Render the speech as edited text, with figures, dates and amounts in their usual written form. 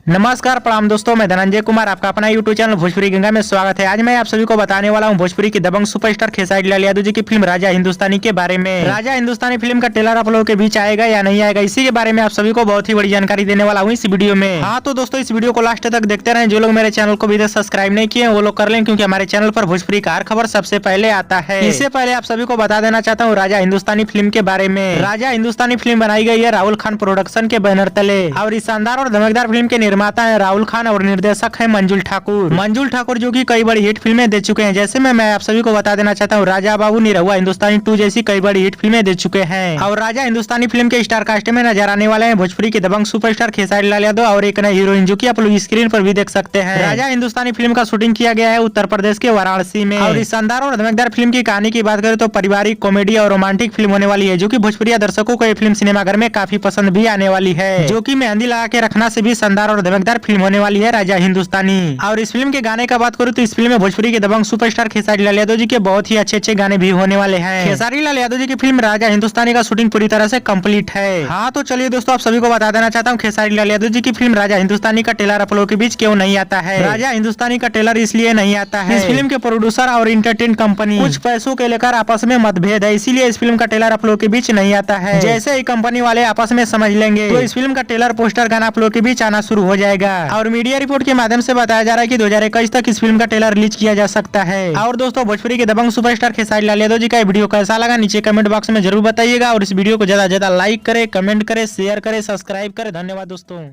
नमस्कार प्रणाम दोस्तों, मैं धनंजय कुमार आपका अपना यूट्यूब चैनल भोजपुरी गंगा में स्वागत है। आज मैं आप सभी को बताने वाला हूं भोजपुरी की दबंग सुपरस्टार खेसारी लाल यादव जी की फिल्म राजा हिंदुस्तानी के बारे में। राजा हिंदुस्तानी फिल्म का ट्रेलर आप लोगों के बीच आएगा या नहीं आएगा, इसी के बारे में आप सभी को बहुत ही बड़ी जानकारी देने वाला हूँ इस वीडियो में। हाँ तो दोस्तों, इस वीडियो को लास्ट तक देखते रहे। जो लोग मेरे चैनल को अभी तक सब्सक्राइब नहीं किए वो लोग कर लें, क्योंकि हमारे चैनल पर भोजपुरी का हर खबर सबसे पहले आता है। इससे पहले आप सभी को बता देना चाहता हूँ राजा हिंदुस्तानी फिल्म के बारे में। राजा हिंदुस्तानी फिल्म बनाई गई है राहुल खान प्रोडक्शन के बैनर तले, और इस शानदार और धमाकेदार फिल्म के निर्माता है राहुल खान और निर्देशक है मंजुल ठाकुर। मंजुल ठाकुर जो कि कई बड़ी हिट फिल्में दे चुके हैं, जैसे मैं आप सभी को बता देना चाहता हूँ राजा बाबू, निरहुआ, हिंदुस्तानी 2 जैसी कई बड़ी हिट फिल्में दे चुके हैं। और राजा हिंदुस्तानी फिल्म के स्टार कास्ट में नजर आने वाले हैं भोजपुरी के दबंग सुपरस्टार खेसारी लाल यादव और एक नई हीरोइन जो की आप लोग स्क्रीन पर भी देख सकते हैं। राजा हिंदुस्तानी फिल्म का शूटिंग किया गया है उत्तर प्रदेश के वाराणसी में। और इस शानदार और धमाकेदार फिल्म की कहानी की बात करें तो पारिवारिक, कॉमेडी और रोमांटिक फिल्म होने वाली है, जो की भोजपुरी दर्शकों को ये फिल्म सिनेमाघर में काफी पसंद भी आने वाली है, जो की मेहंदी लगा के रखना से भी शानदार और धमाकेदार फिल्म होने वाली है राजा हिंदुस्तानी। और इस फिल्म के गाने का बात करूं तो इस फिल्म में भोजपुरी के दबंग सुपरस्टार खेसारी लाल यादव जी के बहुत ही अच्छे गाने भी होने वाले हैं। खेसारी लाल यादव जी की फिल्म राजा हिंदुस्तानी का शूटिंग पूरी तरह से कंप्लीट है। हाँ तो चलिए दोस्तों, आप सभी को बता देना चाहता हूँ खेसारी लाल यादव जी की फिल्म राजा हिंदुस्तानी का ट्रेलर आप लोगों के बीच क्यों नहीं आता है। राजा हिंदुस्तानी का ट्रेलर इसलिए नहीं आता है, इस फिल्म के प्रोड्यूसर और इंटरटेन कंपनी कुछ पैसों के लेकर आपस में मतभेद है, इसीलिए इस फिल्म का ट्रेलर आप लोगों के बीच नहीं आता है। जैसे ही कंपनी वाले आपस में समझ लेंगे तो इस फिल्म का ट्रेलर, पोस्टर, गाना आप लोगों के बीच आना शुरू हो जाएगा। और मीडिया रिपोर्ट के माध्यम से बताया जा रहा है कि 2021 तक इस फिल्म का ट्रेलर रिलीज किया जा सकता है। और दोस्तों, भोजपुरी के दबंग सुपरस्टार खेसारी लाल यादव जी का वीडियो कैसा लगा नीचे कमेंट बॉक्स में जरूर बताइएगा, और इस वीडियो को ज्यादा से ज्यादा लाइक करे, कमेंट करे, शेयर करे, सब्सक्राइब करे। धन्यवाद दोस्तों।